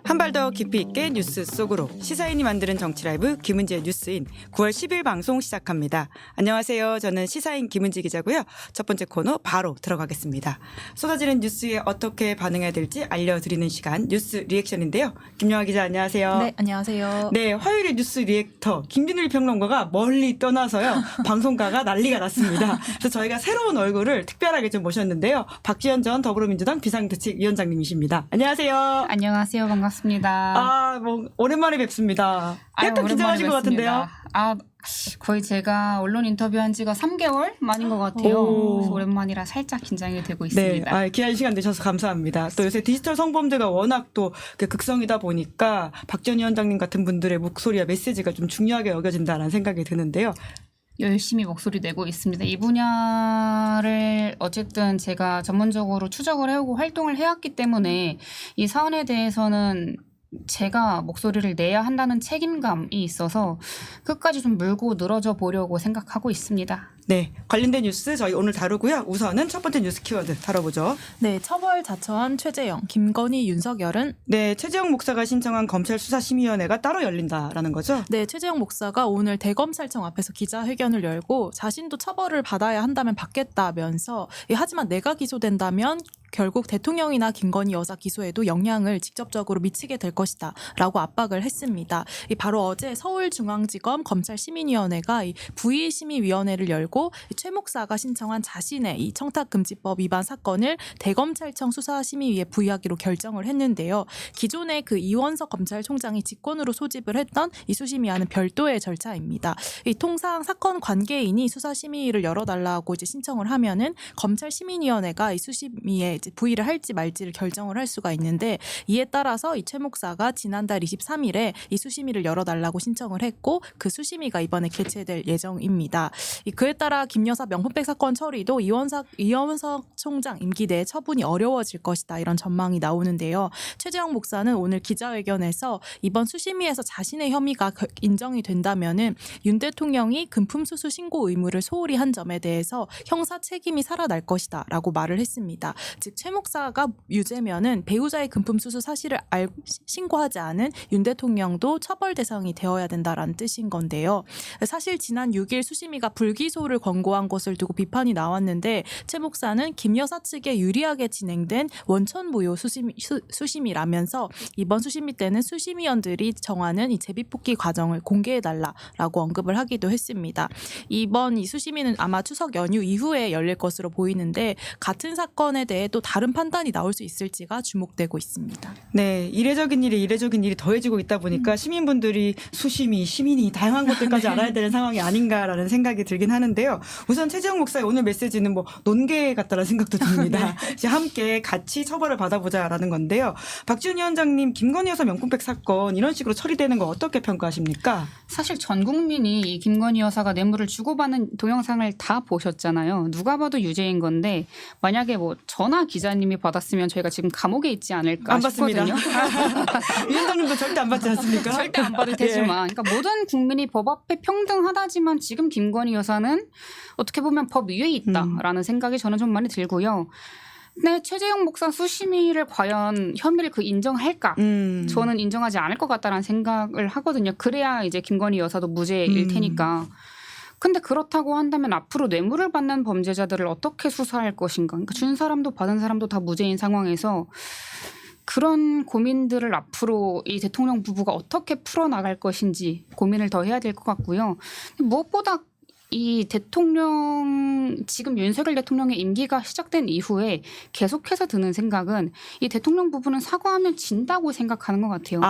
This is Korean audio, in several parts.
한 발 더 깊이 있게 뉴스 속으로 시사인이 만드는 정치 라이브 김은지의 뉴스인 9월 10일 방송 시작합니다. 안녕하세요. 저는 시사인 김은지 기자고요. 첫 번째 코너 바로 들어가겠습니다. 쏟아지는 뉴스에 어떻게 반응해야 될지 알려드리는 시간 뉴스 리액션인데요. 김영하 기자 안녕하세요. 네, 안녕하세요. 네, 화요일의 뉴스 리액터 김준일 평론가가 멀리 떠나서요. 방송가가 난리가 났습니다. 그래서 저희가 새로운 얼굴을 특별하게 좀 모셨는데요. 박지원 전 더불어민주당 비상대책위원장님이십니다. 안녕하세요. 안녕하세요. 반갑습니다. 뭐 오랜만에 뵙습니다. 약간 긴장하신 것 같은데요. 거의 제가 언론 인터뷰한 지가 3개월 만인 것 같아요. 그래서 오랜만이라 살짝 긴장이 되고 있습니다. 네, 귀한 시간 내셔서 감사합니다. 또 요새 디지털 성범죄가 워낙 또 극성이다 보니까 박 전 위원장님 같은 분들의 목소리와 메시지가 좀 중요하게 여겨진다는 생각이 드는데요. 열심히 목소리 내고 있습니다. 이 분야를 어쨌든 제가 전문적으로 추적을 해오고 활동을 해왔기 때문에 이 사안에 대해서는 제가 목소리를 내야 한다는 책임감이 있어서 끝까지 좀 물고 늘어져 보려고 생각하고 있습니다. 네, 관련된 뉴스 저희 오늘 다루고요. 우선은 첫 번째 뉴스 키워드 다뤄보죠. 네, 처벌 자처한 최재형, 김건희, 윤석열은 네, 최재형 목사가 신청한 검찰 수사심의위원회가 따로 열린다라는 거죠. 네, 최재형 목사가 오늘 대검찰청 앞에서 기자회견을 열고 자신도 처벌을 받아야 한다면 받겠다면서 하지만 내가 기소된다면 결국 대통령이나 김건희 여사 기소에도 영향을 직접적으로 미치게 될 것이다 라고 압박을 했습니다. 바로 어제 서울중앙지검 검찰시민위원회가 부의심의위원회를 열고 최 목사가 신청한 자신의 이 청탁금지법 위반 사건을 대검찰청 수사심의위에 부의하기로 결정을 했는데요. 기존에 그 이원석 검찰총장이 직권으로 소집을 했던 이 수심위와는 별도의 절차입니다. 통상 사건 관계인이 수사심의위를 열어달라고 이제 신청을 하면은 검찰시민위원회가 이 수심위에 이제 부의를 할지 말지를 결정을 할 수가 있는데 이에 따라서 이 최 목사가 지난달 23일에 이 수심위를 열어달라고 신청을 했고 그 수심위가 이번에 개최될 예정입니다. 그에 따라 김 여사 명품백 사건 처리도 이원석 총장 임기 내에 처분이 어려워질 것이다 이런 전망이 나오는데요. 최재형 목사는 오늘 기자회견에서 이번 수심위에서 자신의 혐의가 인정이 된다면은 윤 대통령이 금품수수 신고 의무를 소홀히 한 점에 대해서 형사 책임이 살아날 것이다라고 말을 했습니다. 즉 최 목사가 유죄면은 배우자의 금품수수 사실을 신고하지 않은 윤 대통령도 처벌 대상이 되어야 된다라는 뜻인 건데요. 사실 지난 6일 수심위가 불기소를 권고한 것을 두고 비판이 나왔는데 최 목사는 김 여사 측에 유리하게 진행된 원천무효 수심이라면서 이번 수심위 때는 수심위원들이 정하는 이 제비뽑기 과정을 공개해달라라고 언급을 하기도 했습니다. 이번 이 수심위는 아마 추석 연휴 이후에 열릴 것으로 보이는데 같은 사건에 대해 또 다른 판단이 나올 수 있을지가 주목되고 있습니다. 네, 이례적인 일이 더해지고 있다 보니까 시민분들이 시민이 다양한 것들까지 알아야 되는 상황이 아닌가라는 생각이 들긴 하는데요. 우선 최재형 목사의 오늘 메시지는 논개 같다는 생각도 듭니다. 이제 함께 같이 처벌을 받아보자라는 건데요. 박지원 위원장님, 김건희 여사 명품백 사건 이런 식으로 처리되는 거 어떻게 평가하십니까? 사실 전 국민이 이 김건희 여사가 뇌물을 주고받는 동영상을 다 보셨잖아요. 누가 봐도 유죄인 건데 만약에 전화 기자님이 받았으면 저희가 지금 감옥에 있지 않을까 안 받습니다. 싶거든요. 위원장님도 절대 안 받지 않습니까? 절대 안 받을 테지만 그러니까 모든 국민이 법 앞에 평등하다지만 지금 김건희 여사는 어떻게 보면 법 위에 있다라는 생각이 저는 좀 많이 들고요. 네, 최재형 목사 수심위를 과연 혐의를 인정할까? 저는 인정하지 않을 것 같다라는 생각을 하거든요. 그래야 이제 김건희 여사도 무죄일 테니까. 근데 그렇다고 한다면 앞으로 뇌물을 받는 범죄자들을 어떻게 수사할 것인가? 그러니까 준 사람도 받은 사람도 다 무죄인 상황에서 그런 고민들을 앞으로 이 대통령 부부가 어떻게 풀어나갈 것인지 고민을 더 해야 될 것 같고요. 무엇보다 이 지금 윤석열 대통령의 임기가 시작된 이후에 계속해서 드는 생각은 이 대통령 부부는 사과하면 진다고 생각하는 것 같아요.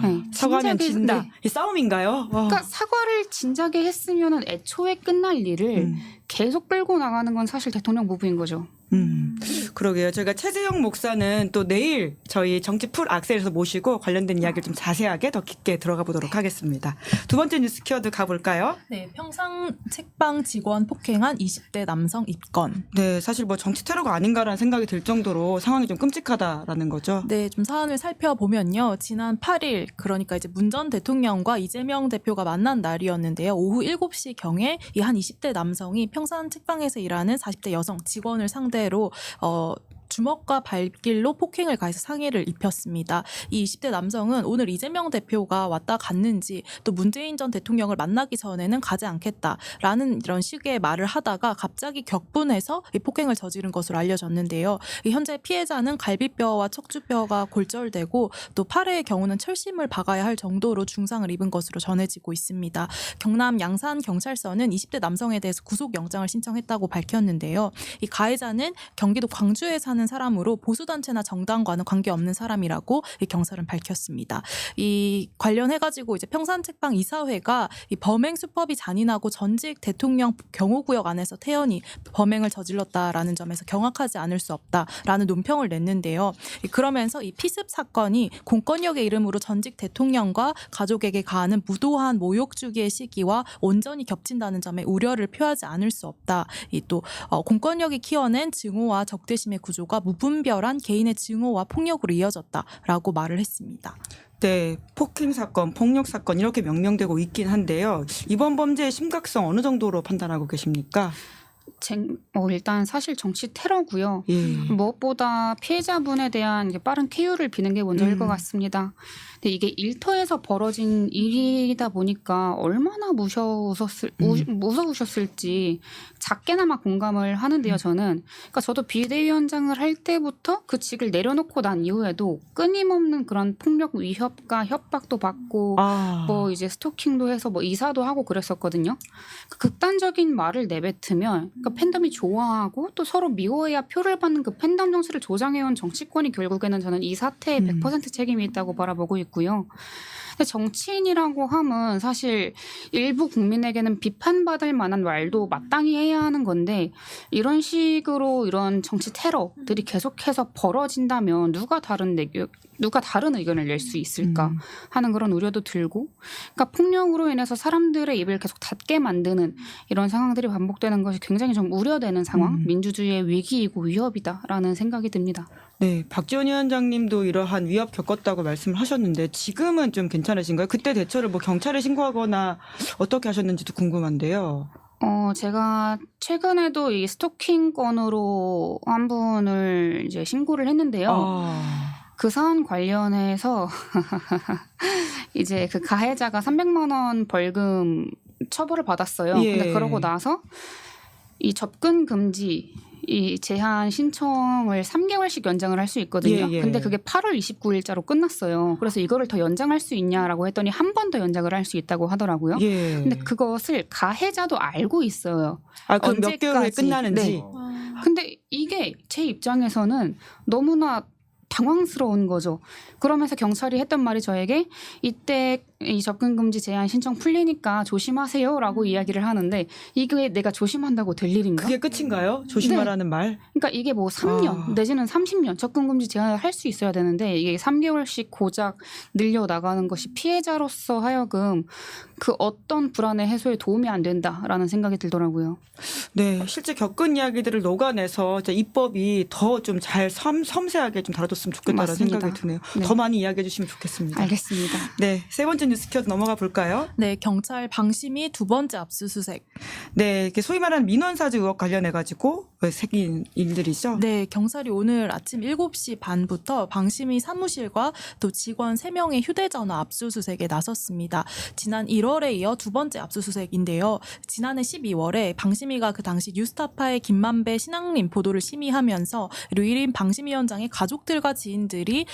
네, 사과하면 진다. 이 싸움인가요? 그러니까 사과를 진작에 했으면 애초에 끝날 일을 계속 끌고 나가는 건 사실 대통령 부부인 거죠. 그러게요. 저희가 최재형 목사는 또 내일 저희 정치 풀 악셀에서 모시고 관련된 이야기를 좀 자세하게 더 깊게 들어가 보도록 하겠습니다. 두 번째 뉴스 키워드 가볼까요? 네, 평상 책방 직원 폭행한 20대 남성 입건. 네, 사실 정치 테러가 아닌가라는 생각이 들 정도로 상황이 좀 끔찍하다라는 거죠. 네, 좀 사안을 살펴보면요. 지난 8일 그러니까 이제 문 전 대통령과 이재명 대표가 만난 날이었는데요. 오후 7시경에 이 한 20대 남성이 평산 책방에서 일하는 40대 여성 직원을 상대로 주먹과 발길로 폭행을 가해서 상해를 입혔습니다. 이 20대 남성은 오늘 이재명 대표가 왔다 갔는지 또 문재인 전 대통령을 만나기 전에는 가지 않겠다라는 이런 식의 말을 하다가 갑자기 격분해서 이 폭행을 저지른 것으로 알려졌는데요. 현재 피해자는 갈비뼈와 척추뼈가 골절되고 또 팔의 경우는 철심을 박아야 할 정도로 중상을 입은 것으로 전해지고 있습니다. 경남 양산 경찰서는 20대 남성에 대해서 구속영장을 신청했다고 밝혔는데요. 이 가해자는 경기도 광주에 사는 사람으로 보수단체나 정당과는 관계없는 사람이라고 이 경찰은 밝혔습니다. 이 관련해가지고 이제 평산책방 이사회가 이 범행 수법이 잔인하고 전직 대통령 경호구역 안에서 태연히 범행을 저질렀다라는 점에서 경악하지 않을 수 없다라는 논평을 냈는데요. 그러면서 이 피습 사건이 공권력의 이름으로 전직 대통령과 가족에게 가하는 무도한 모욕 주기의 시기와 온전히 겹친다는 점에 우려를 표하지 않을 수 없다. 이 또 공권력이 키워낸 증오와 적대심의 구조가 무분별한 개인의 증오와 폭력으로 이어졌다라고 말을 했습니다. 네, 폭행 사건, 폭력 사건 이렇게 명명되고 있긴 한데요. 이번 범죄의 심각성 어느 정도로 판단하고 계십니까? 일단 사실 정치 테러고요. 예. 무엇보다 피해자분에 대한 빠른 쾌유를 비는 게 먼저일 것 같습니다. 근데 이게 일터에서 벌어진 일이다 보니까 얼마나 무서우셨을지 작게나마 공감을 하는데요. 저는 그러니까 저도 비대위원장을 할 때부터 그 직을 내려놓고 난 이후에도 끊임없는 그런 폭력 위협과 협박도 받고 뭐 이제 스토킹도 해서 뭐 이사도 하고 그랬었거든요. 극단적인 말을 내뱉으면 그러니까 팬덤이 좋아하고 또 서로 미워해야 표를 받는 그 팬덤 정치를 조장해온 정치권이 결국에는 저는 이 사태에 100% 책임이 있다고 바라보고 있고요. 근데 정치인이라고 하면 사실 일부 국민에게는 비판받을 만한 말도 마땅히 해야 하는 건데 이런 식으로 이런 정치 테러들이 계속해서 벌어진다면 누가 다른 의견을 낼 수 있을까 하는 그런 우려도 들고 그러니까 폭력으로 인해서 사람들의 입을 계속 닫게 만드는 이런 상황들이 반복되는 것이 굉장히 좀 우려되는 상황, 민주주의의 위기이고 위협이다라는 생각이 듭니다. 네, 박지원 위원장님도 이러한 위협 겪었다고 말씀을 하셨는데 지금은 좀 괜찮으신가요? 그때 대처를 뭐 경찰에 신고하거나 어떻게 하셨는지도 궁금한데요. 제가 최근에도 이 스토킹 건으로 한 분을 이제 신고를 했는데요. 그 사안 관련해서 이제 그 가해자가 300만 원 벌금 처벌을 받았어요. 예. 근데 그러고 나서 이 접근 금지 이 제한 신청을 3개월씩 연장을 할 수 있거든요. 예. 근데 그게 8월 29일자로 끝났어요. 그래서 이거를 더 연장할 수 있냐라고 했더니 한 번 더 연장을 할 수 있다고 하더라고요. 예. 근데 그것을 가해자도 알고 있어요. 그럼 몇 개월에 끝나는지. 네. 근데 이게 제 입장에서는 너무나 당황스러운 거죠. 그러면서 경찰이 했던 말이 저에게 이때 이 접근금지 제한 신청 풀리니까 조심하세요라고 이야기를 하는데 이게 내가 조심한다고 될 일인가? 그게 끝인가요? 조심하라는 말? 그러니까 이게 뭐 3년 내지는 30년 접근금지 제한을 할 수 있어야 되는데 이게 3개월씩 고작 늘려나가는 것이 피해자로서 하여금 그 어떤 불안의 해소에 도움이 안 된다라는 생각이 들더라고요. 네, 실제 겪은 이야기들을 녹아내서 이제 입법이 더 좀 잘 섬세하게 좀 다뤄줬으면 좋겠다는 맞습니다. 생각이 드네요. 네. 더 많이 이야기해 주시면 좋겠습니다. 알겠습니다. 네, 세 번째 뉴스 켜 넘어가 볼까요? 네, 경찰 방심이 두 번째 압수수색. 네, 이렇게 소위 말하는 민원사주 의혹 관련해가지고 생긴 일들이죠. 네, 경찰이 오늘 아침 7시 반부터 방심이 사무실과 또 직원 3명의 휴대전화 압수수색에 나섰습니다. 지난 1월에 이어 두 번째 압수수색인데요. 지난해 12월에 방심이가 그 당시 뉴스타파의 김만배 신앙림 보도를 심의하면서 류일인 방심위원장의 가족들과 지인들이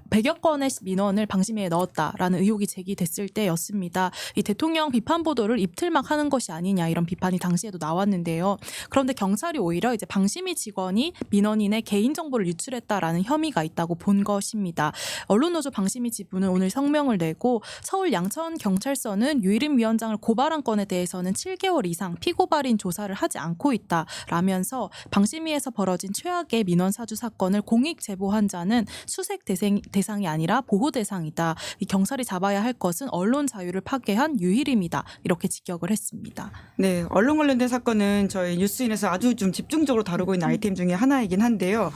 100여 건의 민원을 방심위에 넣었다라는 의혹이 제기됐을 때였습니다. 이 대통령 비판 보도를 입틀막 하는 것이 아니냐 이런 비판이 당시에도 나왔는데요. 그런데 경찰이 오히려 이제 방심위 직원이 민원인의 개인정보를 유출했다라는 혐의가 있다고 본 것입니다. 언론노조 방심위 지부는 오늘 성명을 내고 서울 양천경찰서는 유일임 위원장을 고발한 건에 대해서는 7개월 이상 피고발인 조사를 하지 않고 있다라면서 방심위에서 벌어진 최악의 민원 사주 사건을 공익 제보한 자는 수색 대상이 아니라 보호 대상이다. 이 경찰이 잡아야 할 것은 언론 자유를 파괴한 유일임이다. 이렇게 직격을 했습니다. 네, 언론 관련된 사건은 저희 뉴스인에서 아주 좀 집중적으로 다루고 있는 아이템 중에 하나이긴 한데요.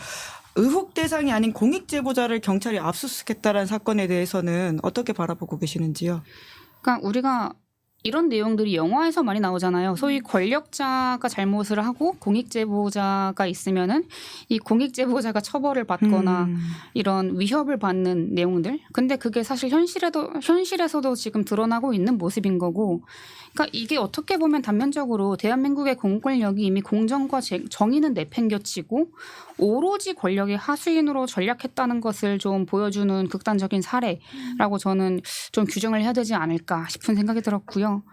의혹 대상이 아닌 공익 제보자를 경찰이 압수수색했다는 사건에 대해서는 어떻게 바라보고 계시는지요? 그러니까 우리가 이런 내용들이 영화에서 많이 나오잖아요. 소위 권력자가 잘못을 하고 공익제보자가 있으면은 이 공익제보자가 처벌을 받거나 이런 위협을 받는 내용들. 근데 그게 사실 현실에서도 지금 드러나고 있는 모습인 거고. 그러니까 이게 어떻게 보면 단면적으로 대한민국의 공권력이 이미 공정과 정의는 내팽겨치고 오로지 권력의 하수인으로 전략했다는 것을 좀 보여주는 극단적인 사례라고 저는 좀 규정을 해야 되지 않을까 싶은 생각이 들었고요.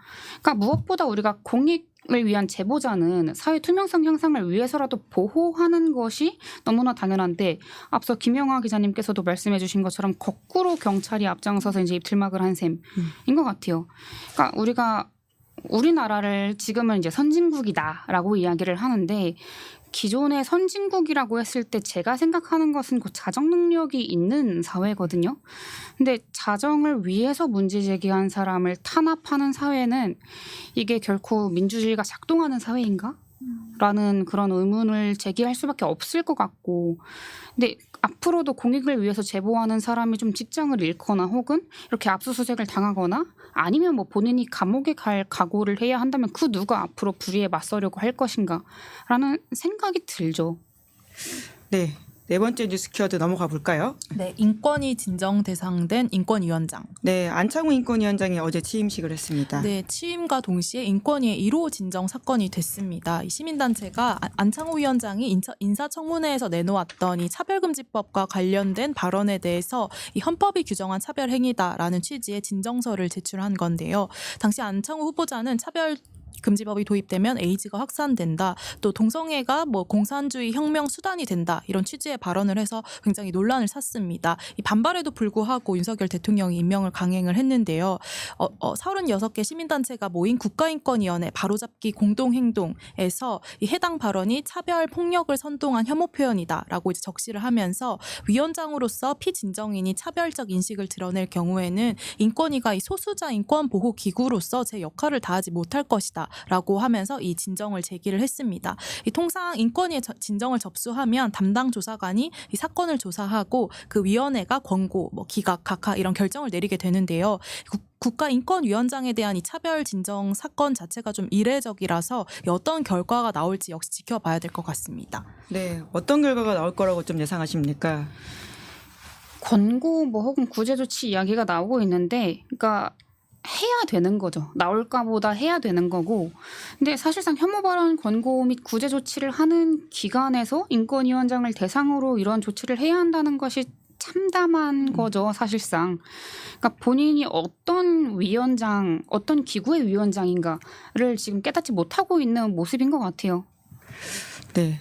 그러니까 무엇보다 우리가 공익을 위한 제보자는 사회 투명성 향상을 위해서라도 보호하는 것이 너무나 당연한데 앞서 김영하 기자님께서도 말씀해 주신 것처럼 거꾸로 경찰이 앞장서서 이제 입틀막을 한 셈인 것 같아요. 그러니까 우리나라를 지금은 이제 선진국이다라고 이야기를 하는데 기존의 선진국이라고 했을 때 제가 생각하는 것은 그 자정 능력이 있는 사회거든요. 근데 자정을 위해서 문제 제기한 사람을 탄압하는 사회는 이게 결코 민주주의가 작동하는 사회인가? 라는 그런 의문을 제기할 수밖에 없을 것 같고 근데 앞으로도 공익을 위해서 제보하는 사람이 좀 직장을 잃거나 혹은 이렇게 압수수색을 당하거나 아니면 뭐 본인이 감옥에 갈 각오를 해야 한다면 그 누가 앞으로 불의에 맞서려고 할 것인가 라는 생각이 들죠. 네. 네 번째 뉴스 키워드 넘어가 볼까요? 네, 인권위 진정 대상된 인권위원장. 네, 안창호 인권위원장이 어제 취임식을 했습니다. 네, 취임과 동시에 인권위의 1호 진정 사건이 됐습니다. 이 시민단체가 안창호 위원장이 인사청문회에서 내놓았던 이 차별금지법과 관련된 발언에 대해서 이 헌법이 규정한 차별 행위다라는 취지의 진정서를 제출한 건데요. 당시 안창호 후보자는 금지법이 도입되면 에이즈가 확산된다. 또 동성애가 뭐 공산주의 혁명 수단이 된다. 이런 취지의 발언을 해서 굉장히 논란을 샀습니다. 이 반발에도 불구하고 윤석열 대통령이 임명을 강행을 했는데요. 36개 시민단체가 모인 국가인권위원회 바로잡기 공동행동에서 이 해당 발언이 차별 폭력을 선동한 혐오 표현이다라고 이제 적시를 하면서 위원장으로서 피진정인이 차별적 인식을 드러낼 경우에는 인권위가 이 소수자 인권 보호 기구로서 제 역할을 다하지 못할 것이다. 라고 하면서 이 진정을 제기를 했습니다. 이 통상 인권위에 진정을 접수하면 담당 조사관이 이 사건을 조사하고 그 위원회가 권고, 기각, 각하 이런 결정을 내리게 되는데요. 국가인권위원장에 대한 이 차별 진정 사건 자체가 좀 이례적이라서 어떤 결과가 나올지 역시 지켜봐야 될 것 같습니다. 네, 어떤 결과가 나올 거라고 좀 예상하십니까? 권고 혹은 구제 조치 이야기가 나오고 있는데, 그러니까 해야 되는 거죠. 나올까 보다 해야 되는 거고. 근데 사실상 혐오 발언 권고 및 구제 조치를 하는 기관에서 인권위원장을 대상으로 이런 조치를 해야 한다는 것이 참담한 거죠, 사실상. 그러니까 본인이 어떤 기구의 위원장인가를 지금 깨닫지 못하고 있는 모습인 것 같아요. 네.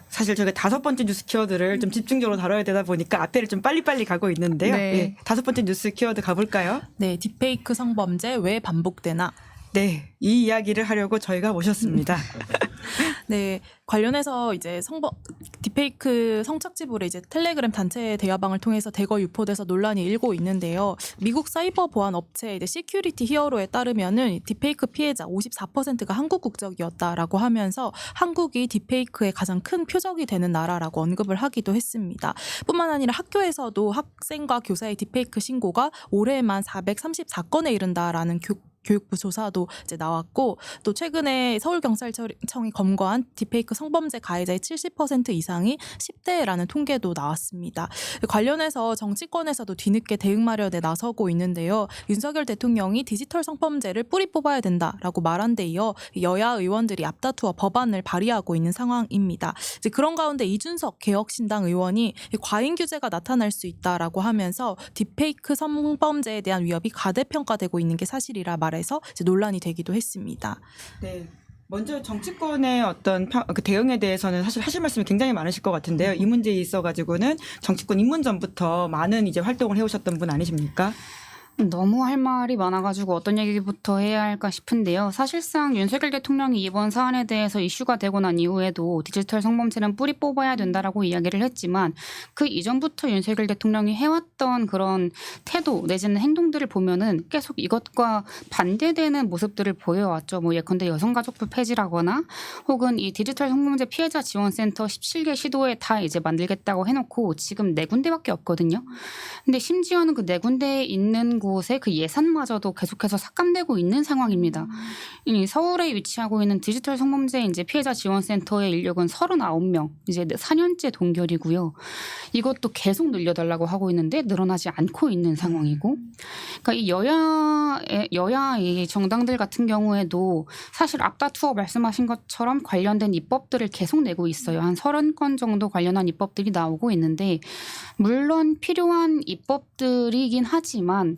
사실 저희가 5번째 뉴스 키워드를 좀 집중적으로 다뤄야 되다 보니까 앞에를 좀 빨리빨리 가고 있는데요. 네. 5번째 뉴스 키워드 가볼까요? 네, 딥페이크 성범죄 왜 반복되나? 네, 이 이야기를 하려고 저희가 모셨습니다. 네, 관련해서 이제 딥페이크 성착취물이 이제 텔레그램 단체 대화방을 통해서 대거 유포돼서 논란이 일고 있는데요. 미국 사이버 보안 업체 이제 시큐리티 히어로에 따르면은 딥페이크 피해자 54%가 한국 국적이었다라고 하면서 한국이 딥페이크의 가장 큰 표적이 되는 나라라고 언급을 하기도 했습니다. 뿐만 아니라 학교에서도 학생과 교사의 딥페이크 신고가 올해만 434건에 이른다라는 교육부 조사도 이제 나왔고 또 최근에 서울경찰청이 검거한 딥페이크 성범죄 가해자의 70% 이상이 10대라는 통계도 나왔습니다. 관련해서 정치권에서도 뒤늦게 대응 마련에 나서고 있는데요. 윤석열 대통령이 디지털 성범죄를 뿌리 뽑아야 된다라고 말한 데 이어 여야 의원들이 앞다투어 법안을 발의하고 있는 상황입니다. 이제 그런 가운데 이준석 개혁신당 의원이 과잉 규제가 나타날 수 있다라고 하면서 딥페이크 성범죄에 대한 위협이 과대평가되고 있는 게 사실이라 말해서 이제 논란이 되기도 했습니다. 네. 먼저 정치권의 어떤 대응에 대해서는 사실 하실 말씀이 굉장히 많으실 것 같은데요. 이 문제에 있어가지고는 정치권 입문 전부터 많은 이제 활동을 해오셨던 분 아니십니까? 너무 할 말이 많아가지고 어떤 얘기부터 해야 할까 싶은데요. 사실상 윤석열 대통령이 이번 사안에 대해서 이슈가 되고 난 이후에도 디지털 성범죄는 뿌리 뽑아야 된다라고 이야기를 했지만 그 이전부터 윤석열 대통령이 해왔던 그런 태도 내지는 행동들을 보면은 계속 이것과 반대되는 모습들을 보여왔죠. 예컨대 여성가족부 폐지라거나 혹은 이 디지털 성범죄 피해자 지원센터 17개 시도에 다 이제 만들겠다고 해놓고 지금 4군데밖에 없거든요. 근데 심지어는 그 4군데에 있는 곳의 그 예산마저도 계속해서 삭감되고 있는 상황입니다. 이 서울에 위치하고 있는 디지털 성범죄 이제 피해자 지원센터의 인력은 39명, 이제 4년째 동결이고요. 이것도 계속 늘려달라고 하고 있는데 늘어나지 않고 있는 상황이고, 그러니까 이 여야 이 정당들 같은 경우에도 사실 앞다투어 말씀하신 것처럼 관련된 입법들을 계속 내고 있어요. 한 30건 정도 관련한 입법들이 나오고 있는데, 물론 필요한 입법들이긴 하지만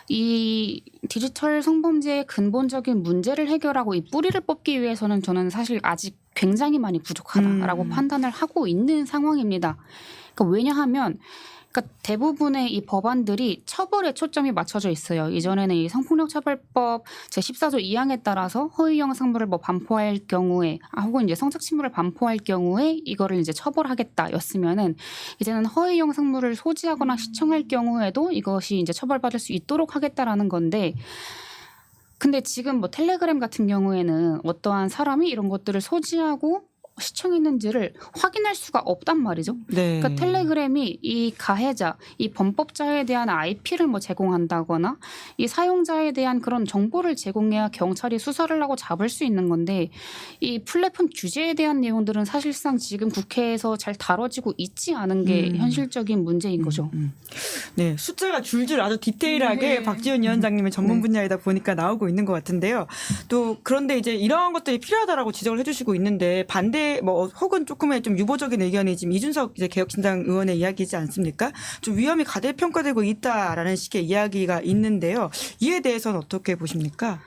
이 디지털 성범죄의 근본적인 문제를 해결하고 이 뿌리를 뽑기 위해서는 저는 사실 아직 굉장히 많이 부족하다라고 판단을 하고 있는 상황입니다. 그러니까 왜냐하면 그러니까 대부분의 이 법안들이 처벌에 초점이 맞춰져 있어요. 이전에는 이 성폭력처벌법 제14조 2항에 따라서 허위 영상물을 뭐 반포할 경우에 혹은 이제 성착취물을 반포할 경우에 이거를 이제 처벌하겠다였으면은 이제는 허위 영상물을 소지하거나 시청할 경우에도 이것이 이제 처벌받을 수 있도록 하겠다라는 건데, 근데 지금 뭐 텔레그램 같은 경우에는 어떠한 사람이 이런 것들을 소지하고 시청했는지를 확인할 수가 없단 말이죠. 네. 그러니까 텔레그램이 이 가해자, 이 범법자에 대한 IP를 뭐 제공한다거나 이 사용자에 대한 그런 정보를 제공해야 경찰이 수사를 하고 잡을 수 있는 건데, 이 플랫폼 규제에 대한 내용들은 사실상 지금 국회에서 잘 다뤄지고 있지 않은 게 현실적인 문제인 거죠. 네, 숫자가 줄줄 아주 디테일하게 박지원 위원장님의 전문 분야이다 보니까 나오고 있는 것 같은데요. 또 그런데 이제 이러한 것들이 필요하다라고 지적을 해주시고 있는데, 반대 뭐 혹은 조금의 좀 유보적인 의견이 지금 이준석 이제 개혁신당 의원의 이야기이지 않습니까? 좀 위험이 가대평가되고 있다라는 식의 이야기가 있는데요. 이에 대해서는 어떻게 보십니까?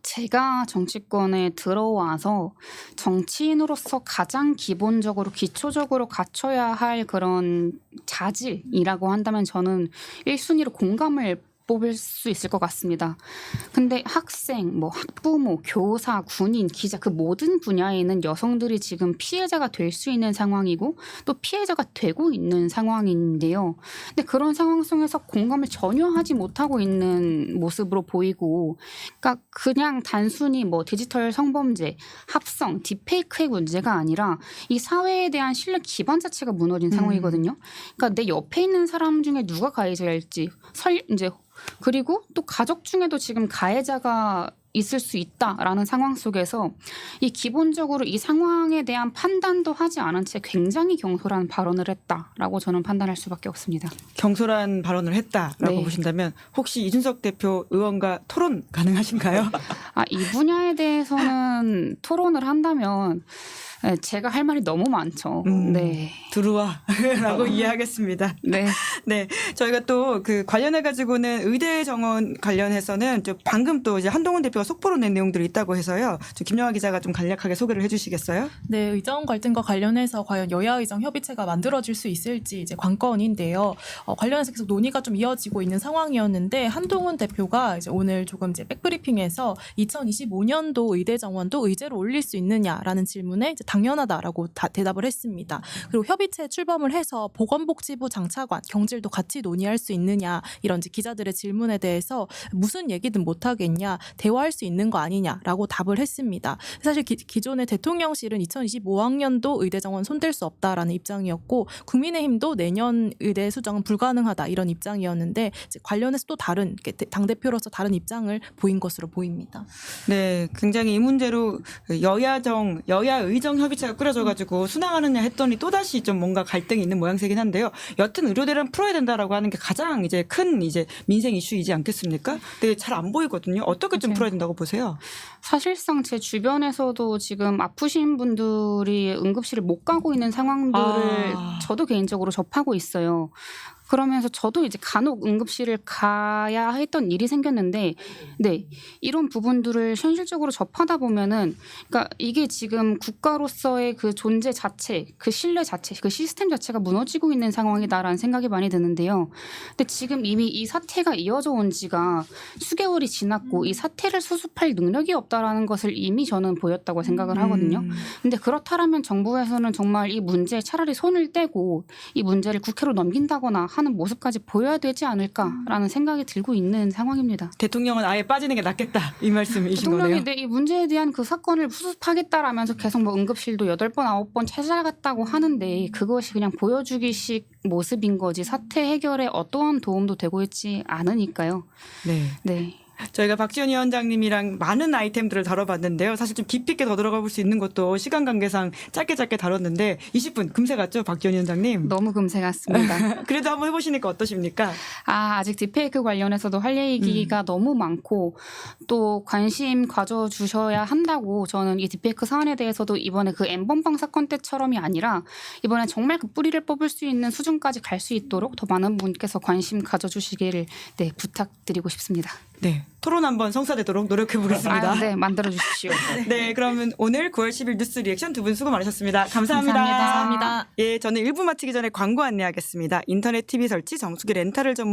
제가 정치권에 들어와서 정치인으로서 가장 기본적으로 기초적으로 갖춰야 할 그런 자질이라고 한다면 저는 1순위로 공감을 뽑을 수 있을 것 같습니다. 근데 학생, 뭐 학부모, 교사, 군인, 기자 그 모든 분야에는 여성들이 지금 피해자가 될 수 있는 상황이고 또 피해자가 되고 있는 상황인데요. 근데 그런 상황 속에서 공감을 전혀 하지 못하고 있는 모습으로 보이고, 그러니까 그냥 단순히 뭐 디지털 성범죄, 합성, 딥페이크의 문제가 아니라 이 사회에 대한 신뢰 기반 자체가 무너진 상황이거든요. 그러니까 내 옆에 있는 사람 중에 누가 가해자일지 이제 그리고 또 가족 중에도 지금 가해자가 있을 수 있다라는 상황 속에서 이 기본적으로 이 상황에 대한 판단도 하지 않은 채 굉장히 경솔한 발언을 했다라고 저는 판단할 수밖에 없습니다. 경솔한 발언을 했다라고 네. 보신다면 혹시 이준석 대표 의원과 토론 가능하신가요? 이 분야에 대해서는 토론을 한다면 제가 할 말이 너무 많죠. 네. 들어와라고 이해하겠습니다. 네. 네, 저희가 또 그 관련해 가지고는 의대 정원 관련해서는 좀 방금 또 이제 한동훈 대표가 속보로 낸 내용들이 있다고 해서요. 좀 김영하 기자가 좀 간략하게 소개를 해주시겠어요? 네, 의정 갈등과 관련해서 과연 여야 의정 협의체가 만들어질 수 있을지 이제 관건인데요. 관련해서 계속 논의가 좀 이어지고 있는 상황이었는데, 한동훈 대표가 이제 오늘 조금 이제 백브리핑에서 2025년도 의대 정원도 의제로 올릴 수 있느냐라는 질문에 이제 당연하다라고 대답을 했습니다. 그리고 협의체에 출범을 해서 보건복지부 장차관, 경질도 같이 논의할 수 있느냐, 이런 이제 기자들의 질문에 대해서 무슨 얘기든 못 하겠냐, 대화할 수 있는 거 아니냐라고 답을 했습니다. 사실 기존의 대통령실은 2025학년도 의대 정원 손댈 수 없다라는 입장이었고, 국민의힘도 내년 의대 수정은 불가능하다 이런 입장이었는데, 이제 관련해서 또 다른 당 대표로서 다른 입장을 보인 것으로 보입니다. 네, 굉장히 이 문제로 여야 의정 협의체가 꾸려져가지고 순항하느냐 했더니 또 다시 좀 뭔가 갈등이 있는 모양새긴 한데요. 여튼 의료대란 풀어야 된다라고 하는 게 가장 이제 큰 이제 민생 이슈이지 않겠습니까? 근데 잘 안 보이거든요. 어떻게 좀 풀어야 된다고 보세요? 사실상 제 주변에서도 지금 아프신 분들이 응급실을 못 가고 있는 상황들을 저도 개인적으로 접하고 있어요. 그러면서 저도 이제 간혹 응급실을 가야 했던 일이 생겼는데, 네, 이런 부분들을 현실적으로 접하다 보면은, 그러니까 이게 지금 국가로서의 그 존재 자체, 그 신뢰 자체, 그 시스템 자체가 무너지고 있는 상황이다라는 생각이 많이 드는데요. 근데 지금 이미 이 사태가 이어져 온 지가 수개월이 지났고 이 사태를 수습할 능력이 없다라는 것을 이미 저는 보였다고 생각을 하거든요. 근데 그렇다라면 정부에서는 정말 이 문제에 차라리 손을 떼고 이 문제를 국회로 넘긴다거나 하는 모습까지 보여야 되지 않을까라는 생각이 들고 있는 상황입니다. 대통령은 아예 빠지는 게 낫겠다 이 말씀이신 거네요. 대통령이 이 문제에 대한 그 사건을 수습하겠다라면서 계속 뭐 응급실도 8번 9번 찾아갔다고 하는데 그것이 그냥 보여주기식 모습인 거지 사태 해결에 어떠한 도움도 되고 있지 않으니까요. 네. 네. 저희가 박지원 위원장님이랑 많은 아이템들을 다뤄봤는데요. 사실 좀 깊이 있게 더 들어가 볼 수 있는 것도 시간 관계상 짧게 다뤘는데 20분 금세 갔죠, 박지원 위원장님? 너무 금세 갔습니다. 그래도 한번 해보시니까 어떠십니까? 아직 딥페이크 관련해서도 할 얘기가 너무 많고 또 관심 가져주셔야 한다고 저는 이 딥페이크 사안에 대해서도 이번에 그 N번방 사건 때처럼이 아니라 이번에 정말 그 뿌리를 뽑을 수 있는 수준까지 갈 수 있도록 더 많은 분께서 관심 가져주시기를 네, 부탁드리고 싶습니다. 네. 토론 한번 성사되도록 노력해 보겠습니다. 네, 만들어 주십시오. 네, 그러면 오늘 9월 10일 뉴스 리액션 두 분 수고 많으셨습니다. 감사합니다. 감사합니다. 감사합니다. 예, 저는 1부 마치기 전에 광고 안내하겠습니다. 인터넷 TV 설치 정수기 렌탈을 전문